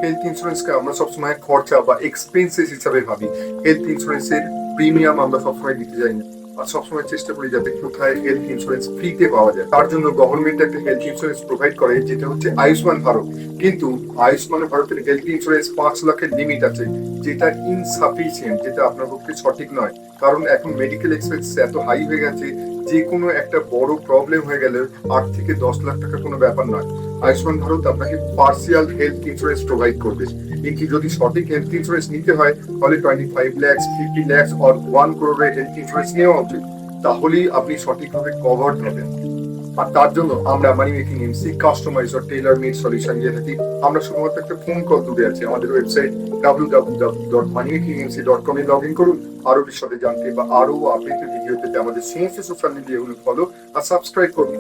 Health ইন্স্যুরেন্সকে আমরা সবসময় খরচা বা এক্সপেন্সেস হিসাবে ভাবি। হেলথ ইন্স্যুরেন্সের প্রিমিয়াম আমরা সবসময় দিতে যাই না, আর সবসময় চেষ্টা করি যাতে কোথায় হেলথ ইন্স্যুরেন্স ফ্রিতে পাওয়া যায়। তার জন্য গভর্নমেন্ট একটা হেলথ ইন্স্যুরেন্স প্রোভাইড করে, যেটা হচ্ছে আয়ুষ্মান ভারত। কিন্তু আয়ুষ্মান ভারতের হেলথ ইন্স্যুরেন্স 5 লাখের লিমিট আছে, যেটা ইনসাফিসিয়েন্ট, যেটা আপনার পক্ষে সঠিক নয়। কারণ এখন মেডিকেল এক্সপেন্সেস এত হাই হয়ে গেছে, যে কোনো একটা বড় প্রবলেম হয়ে গেলে 8 থেকে 10 লাখ টাকা কোনো ব্যাপার নয়। আয়ুষ্মান ভারত আপনাকে পার্সিয়াল হেলথ ইন্স্যুরেন্স প্রোভাইড করবে। কিন্তু যদি সঠিক হেলথ ইন্স্যুরেন্স নিতে হয়, তাহলে 25 lakhs, 50 lakhs or 1 crore health insurance নেওয়া উচিত। তাহলেই আপনি সঠিকভাবে কভার্ড হবেন। আর তার জন্য আমরা মানি মেকিং এমসি কাস্টমাইজ আর টেইলর মেড সলিউশন দিয়ে থাকি। আমরা শুধুমাত্র একটা ফোন কল দূরে আছি। আমাদের website www.moneymakingmc.com A log in করুন। আরো বিশদে জানতে বা আরো আপডেটেড ভিডিও পেতে আমাদের সমস্ত সোশ্যাল মিডিয়াগুলো ফলো আর সাবস্ক্রাইব করুন।